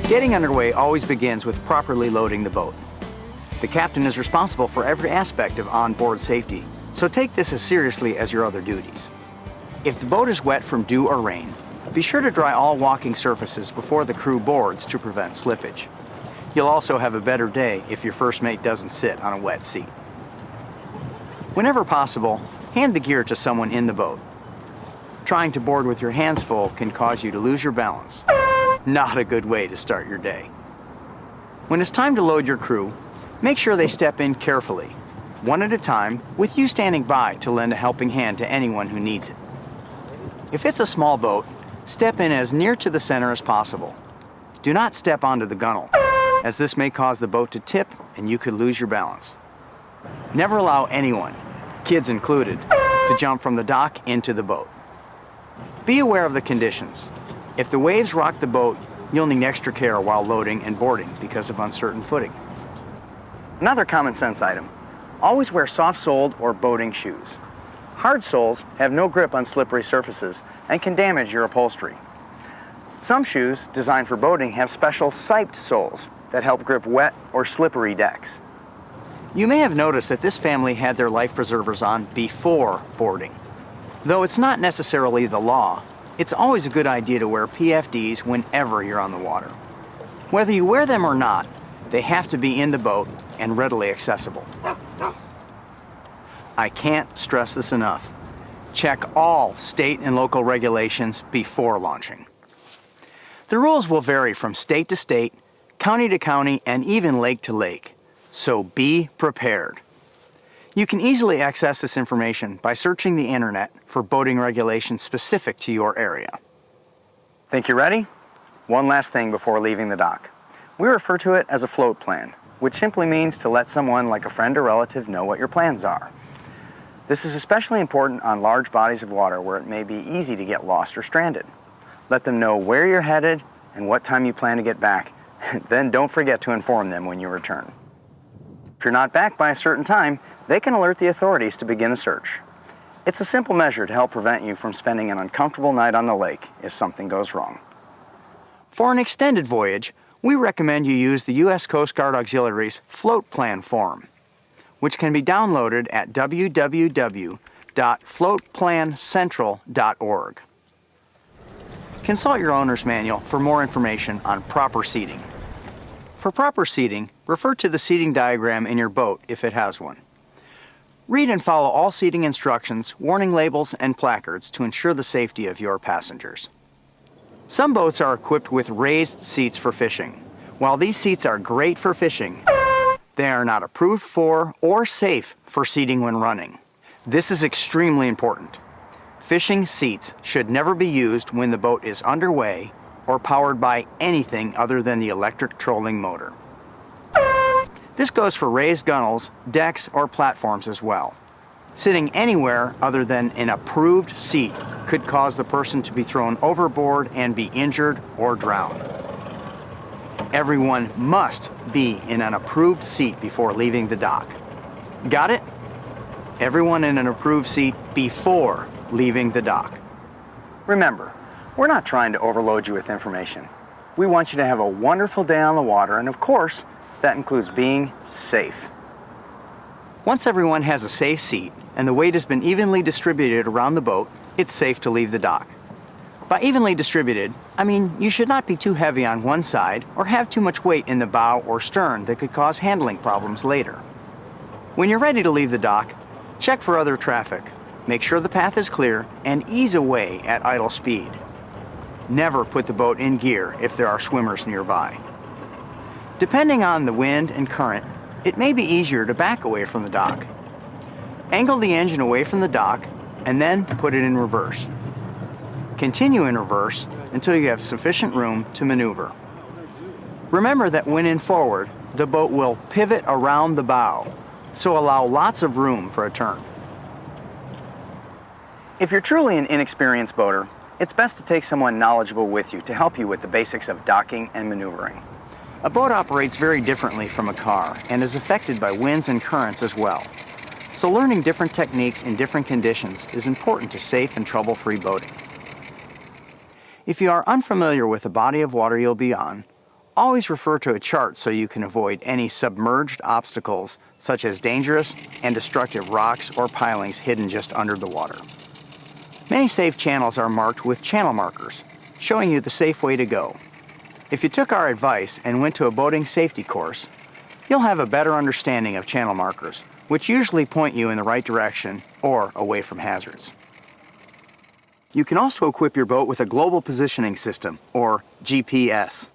Getting underway always begins with properly loading the boat. The captain is responsible for every aspect of onboard safety, so take this as seriously as your other duties. If the boat is wet from dew or rain, be sure to dry all walking surfaces before the crew boards to prevent slippage. You'll also have a better day if your first mate doesn't sit on a wet seat. Whenever possible, hand the gear to someone in the boat. Trying to board with your hands full can cause you to lose your balance. Not a good way to start your day. When it's time to load your crew, make sure they step in carefully, one at a time, with you standing by to lend a helping hand to anyone who needs it. If it's a small boat, step in as near to the center as possible. Do not step onto the gunnel, as this may cause the boat to tip and you could lose your balance. Never allow anyone, kids included, to jump from the dock into the boat. Be aware of the conditions. If the waves rock the boat, you'll need extra care while loading and boarding because of uncertain footing. Another common sense item, always wear soft-soled or boating shoes. Hard soles have no grip on slippery surfaces and can damage your upholstery. Some shoes designed for boating have special siped soles that help grip wet or slippery decks. You may have noticed that this family had their life preservers on before boarding. Though it's not necessarily the law, it's always a good idea to wear PFDs whenever you're on the water. Whether you wear them or not, they have to be in the boat and readily accessible. I can't stress this enough. Check all state and local regulations before launching. The rules will vary from state to state, county to county, and even lake to lake, so be prepared. You can easily access this information by searching the internet for boating regulations specific to your area. Think you're ready? One last thing before leaving the dock. We refer to it as a float plan, which simply means to let someone like a friend or relative know what your plans are. This is especially important on large bodies of water where it may be easy to get lost or stranded. Let them know where you're headed and what time you plan to get back. Then don't forget to inform them when you return. If you're not back by a certain time, they can alert the authorities to begin a search. It's a simple measure to help prevent you from spending an uncomfortable night on the lake if something goes wrong. For an extended voyage, we recommend you use the U.S. Coast Guard Auxiliary's Float Plan form, which can be downloaded at www.floatplancentral.org. Consult your owner's manual for more information on proper seating. For proper seating, refer to the seating diagram in your boat if it has one. Read and follow all seating instructions, warning labels, and placards to ensure the safety of your passengers. Some boats are equipped with raised seats for fishing. While these seats are great for fishing, they are not approved for or safe for seating when running. This is extremely important. Fishing seats should never be used when the boat is underway or powered by anything other than the electric trolling motor. This goes for raised gunnels, decks, or platforms as well. Sitting anywhere other than an approved seat could cause the person to be thrown overboard and be injured or drowned. Everyone must be in an approved seat before leaving the dock. Got it? Everyone in an approved seat before leaving the dock. Remember, we're not trying to overload you with information. We want you to have a wonderful day on the water, and of course, that includes being safe. Once everyone has a safe seat and the weight has been evenly distributed around the boat, it's safe to leave the dock. By evenly distributed, I mean you should not be too heavy on one side or have too much weight in the bow or stern that could cause handling problems later. When you're ready to leave the dock, check for other traffic, make sure the path is clear, and ease away at idle speed. Never put the boat in gear if there are swimmers nearby. Depending on the wind and current, it may be easier to back away from the dock. Angle the engine away from the dock and then put it in reverse. Continue in reverse until you have sufficient room to maneuver. Remember that when in forward, the boat will pivot around the bow, so allow lots of room for a turn. If you're truly an inexperienced boater, it's best to take someone knowledgeable with you to help you with the basics of docking and maneuvering. A boat operates very differently from a car and is affected by winds and currents as well. So learning different techniques in different conditions is important to safe and trouble-free boating. If you are unfamiliar with the body of water you'll be on, always refer to a chart so you can avoid any submerged obstacles such as dangerous and destructive rocks or pilings hidden just under the water. Many safe channels are marked with channel markers, showing you the safe way to go. If you took our advice and went to a boating safety course, you'll have a better understanding of channel markers, which usually point you in the right direction or away from hazards. You can also equip your boat with a global positioning system, or GPS.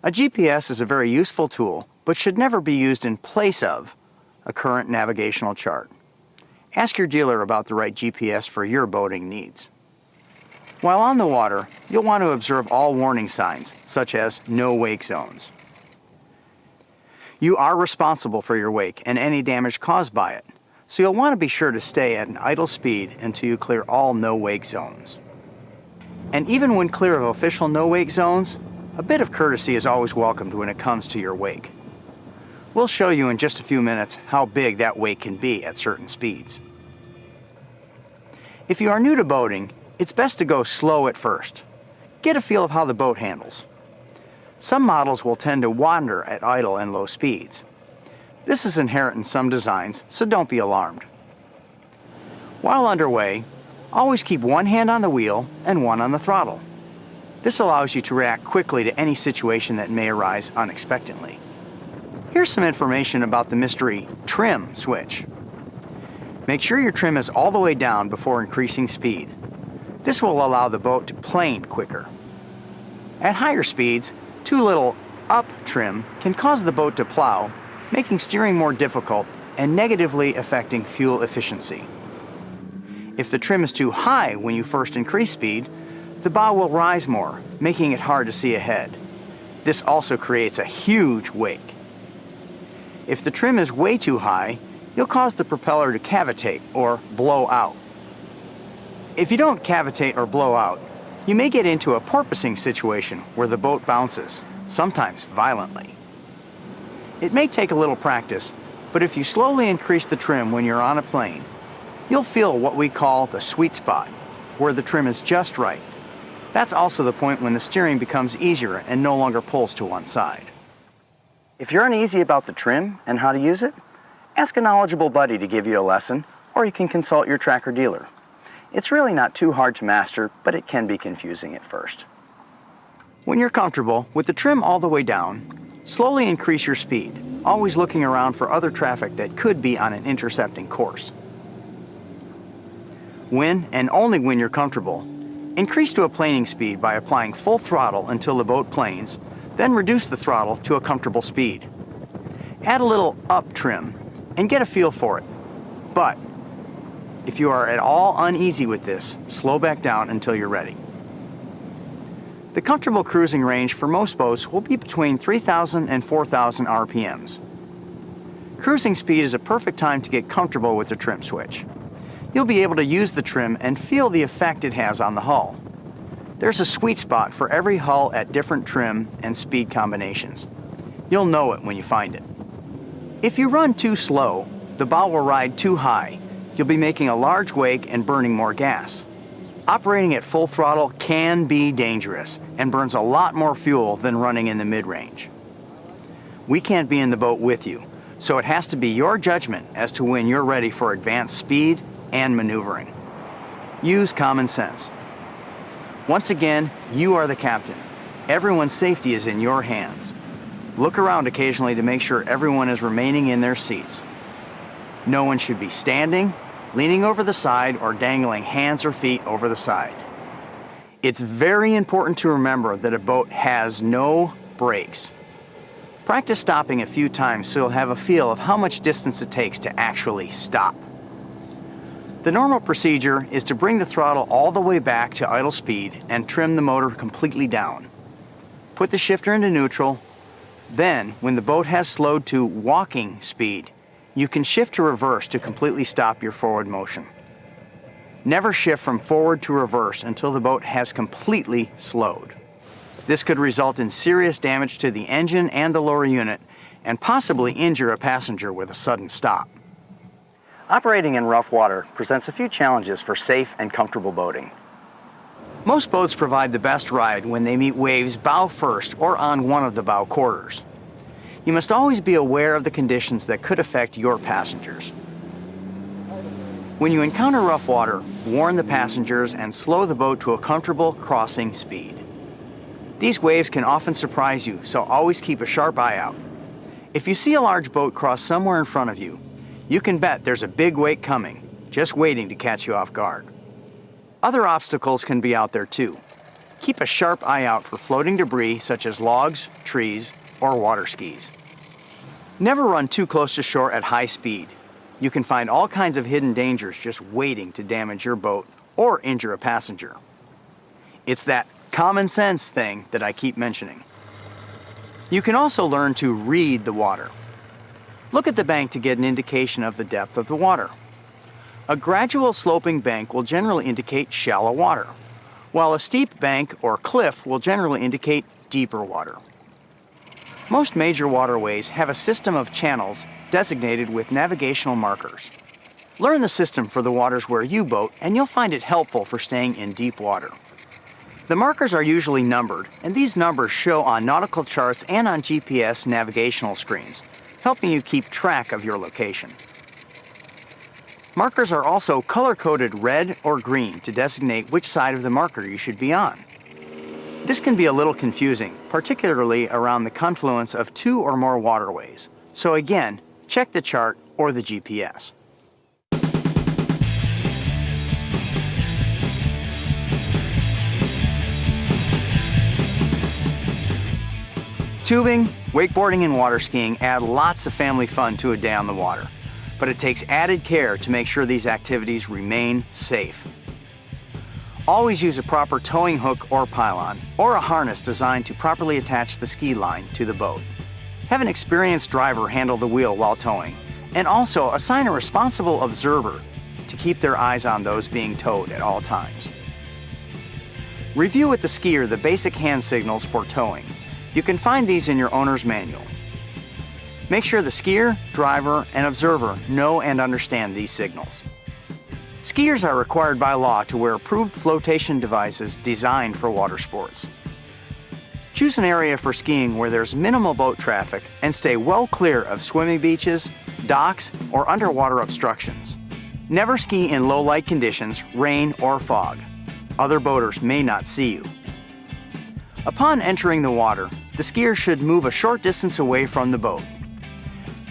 A GPS is a very useful tool, but should never be used in place of a current navigational chart. Ask your dealer about the right GPS for your boating needs. While on the water, you'll want to observe all warning signs, such as no wake zones. You are responsible for your wake and any damage caused by it, so you'll want to be sure to stay at an idle speed until you clear all no wake zones. And even when clear of official no wake zones, a bit of courtesy is always welcomed when it comes to your wake. We'll show you in just a few minutes how big that wake can be at certain speeds. If you are new to boating, it's best to go slow at first. Get a feel of how the boat handles. Some models will tend to wander at idle and low speeds. This is inherent in some designs, so don't be alarmed. While underway, always keep one hand on the wheel and one on the throttle. This allows you to react quickly to any situation that may arise unexpectedly. Here's some information about the mystery trim switch. Make sure your trim is all the way down before increasing speed. This will allow the boat to plane quicker. At higher speeds, too little up trim can cause the boat to plow, making steering more difficult and negatively affecting fuel efficiency. If the trim is too high when you first increase speed, the bow will rise more, making it hard to see ahead. This also creates a huge wake. If the trim is way too high, you'll cause the propeller to cavitate or blow out. If you don't cavitate or blow out, you may get into a porpoising situation where the boat bounces, sometimes violently. It may take a little practice, but if you slowly increase the trim when you're on a plane, you'll feel what we call the sweet spot, where the trim is just right. That's also the point when the steering becomes easier and no longer pulls to one side. If you're uneasy about the trim and how to use it, ask a knowledgeable buddy to give you a lesson, or you can consult your tracker dealer. It's really not too hard to master, but it can be confusing at first. When you're comfortable with the trim all the way down, slowly increase your speed, always looking around for other traffic that could be on an intercepting course. When, and only when you're comfortable, increase to a planing speed by applying full throttle until the boat planes, then reduce the throttle to a comfortable speed. Add a little up trim and get a feel for it. But if you are at all uneasy with this, slow back down until you're ready. The comfortable cruising range for most boats will be between 3,000 and 4,000 RPMs. Cruising speed is a perfect time to get comfortable with the trim switch. You'll be able to use the trim and feel the effect it has on the hull. There's a sweet spot for every hull at different trim and speed combinations. You'll know it when you find it. If you run too slow, the bow will ride too high. You'll be making a large wake and burning more gas. Operating at full throttle can be dangerous and burns a lot more fuel than running in the mid-range. We can't be in the boat with you, so it has to be your judgment as to when you're ready for advanced speed and maneuvering. Use common sense. Once again, you are the captain. Everyone's safety is in your hands. Look around occasionally to make sure everyone is remaining in their seats. No one should be standing, leaning over the side, or dangling hands or feet over the side. It's very important to remember that a boat has no brakes. Practice stopping a few times so you'll have a feel of how much distance it takes to actually stop. The normal procedure is to bring the throttle all the way back to idle speed and trim the motor completely down. Put the shifter into neutral. Then, when the boat has slowed to walking speed, you can shift to reverse to completely stop your forward motion. Never shift from forward to reverse until the boat has completely slowed. This could result in serious damage to the engine and the lower unit, and possibly injure a passenger with a sudden stop. Operating in rough water presents a few challenges for safe and comfortable boating. Most boats provide the best ride when they meet waves bow first or on one of the bow quarters. You must always be aware of the conditions that could affect your passengers. When you encounter rough water, warn the passengers and slow the boat to a comfortable crossing speed. These waves can often surprise you, so always keep a sharp eye out. If you see a large boat cross somewhere in front of you, you can bet there's a big wake coming, just waiting to catch you off guard. Other obstacles can be out there too. Keep a sharp eye out for floating debris such as logs, trees, or water skis. Never run too close to shore at high speed. You can find all kinds of hidden dangers just waiting to damage your boat or injure a passenger. It's that common sense thing that I keep mentioning. You can also learn to read the water. Look at the bank to get an indication of the depth of the water. A gradual sloping bank will generally indicate shallow water, while a steep bank or cliff will generally indicate deeper water. Most major waterways have a system of channels designated with navigational markers. Learn the system for the waters where you boat, and you'll find it helpful for staying in deep water. The markers are usually numbered, and these numbers show on nautical charts and on GPS navigational screens, helping you keep track of your location. Markers are also color-coded red or green to designate which side of the marker you should be on. This can be a little confusing, particularly around the confluence of two or more waterways. So again, check the chart or the GPS. Tubing, wakeboarding, and water skiing add lots of family fun to a day on the water, but it takes added care to make sure these activities remain safe. Always use a proper towing hook or pylon, or a harness designed to properly attach the ski line to the boat. Have an experienced driver handle the wheel while towing, and also assign a responsible observer to keep their eyes on those being towed at all times. Review with the skier the basic hand signals for towing. You can find these in your owner's manual. Make sure the skier, driver, and observer know and understand these signals. Skiers are required by law to wear approved flotation devices designed for water sports. Choose an area for skiing where there's minimal boat traffic and stay well clear of swimming beaches, docks, or underwater obstructions. Never ski in low light conditions, rain, or fog. Other boaters may not see you. Upon entering the water, the skier should move a short distance away from the boat.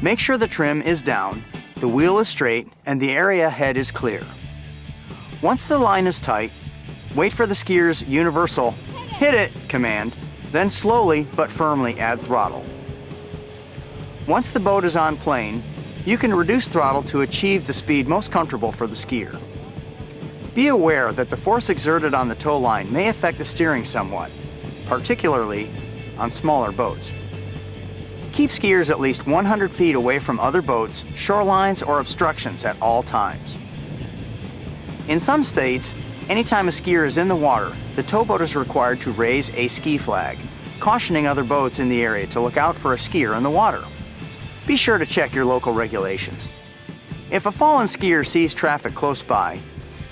Make sure the trim is down, the wheel is straight, and the area ahead is clear. Once the line is tight, wait for the skier's universal "hit it" command, then slowly but firmly add throttle. Once the boat is on plane, you can reduce throttle to achieve the speed most comfortable for the skier. Be aware that the force exerted on the tow line may affect the steering somewhat, particularly on smaller boats. Keep skiers at least 100 feet away from other boats, shorelines, or obstructions at all times. In some states, anytime a skier is in the water, the towboat is required to raise a ski flag, cautioning other boats in the area to look out for a skier in the water. Be sure to check your local regulations. If a fallen skier sees traffic close by,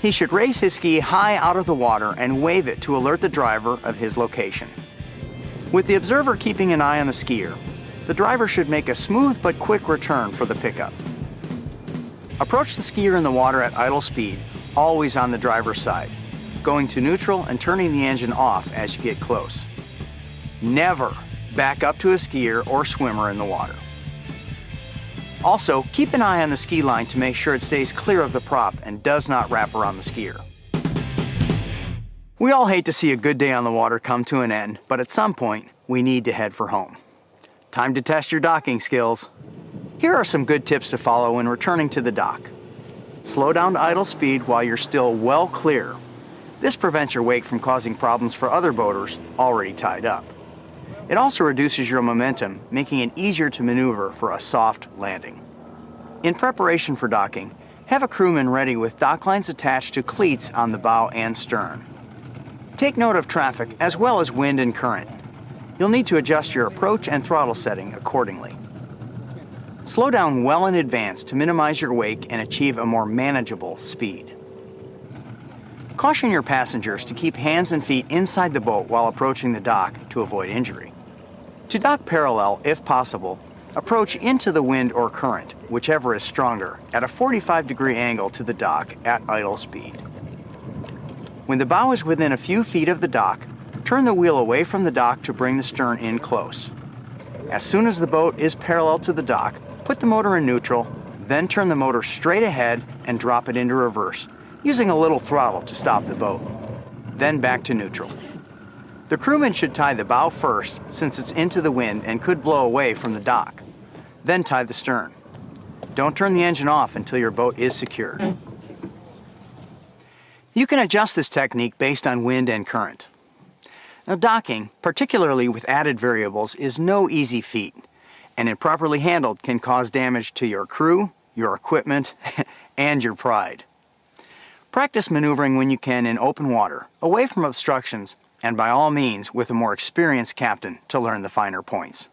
he should raise his ski high out of the water and wave it to alert the driver of his location. With the observer keeping an eye on the skier, the driver should make a smooth but quick return for the pickup. Approach the skier in the water at idle speed, always on the driver's side, going to neutral and turning the engine off as you get close. Never back up to a skier or swimmer in the water. Also, keep an eye on the ski line to make sure it stays clear of the prop and does not wrap around the skier. We all hate to see a good day on the water come to an end, but at some point, we need to head for home. Time to test your docking skills. Here are some good tips to follow when returning to the dock. Slow down to idle speed while you're still well clear. This prevents your wake from causing problems for other boaters already tied up. It also reduces your momentum, making it easier to maneuver for a soft landing. In preparation for docking, have a crewman ready with dock lines attached to cleats on the bow and stern. Take note of traffic as well as wind and current. You'll need to adjust your approach and throttle setting accordingly. Slow down well in advance to minimize your wake and achieve a more manageable speed. Caution your passengers to keep hands and feet inside the boat while approaching the dock to avoid injury. To dock parallel, if possible, approach into the wind or current, whichever is stronger, at a 45-degree angle to the dock at idle speed. When the bow is within a few feet of the dock, turn the wheel away from the dock to bring the stern in close. As soon as the boat is parallel to the dock, put the motor in neutral, then turn the motor straight ahead and drop it into reverse, using a little throttle to stop the boat. Then back to neutral. The crewman should tie the bow first since it's into the wind and could blow away from the dock. Then tie the stern. Don't turn the engine off until your boat is secured. You can adjust this technique based on wind and current. Now, docking, particularly with added variables, is no easy feat, and improperly handled can cause damage to your crew, your equipment, and your pride. Practice maneuvering when you can in open water, away from obstructions, and by all means with a more experienced captain to learn the finer points.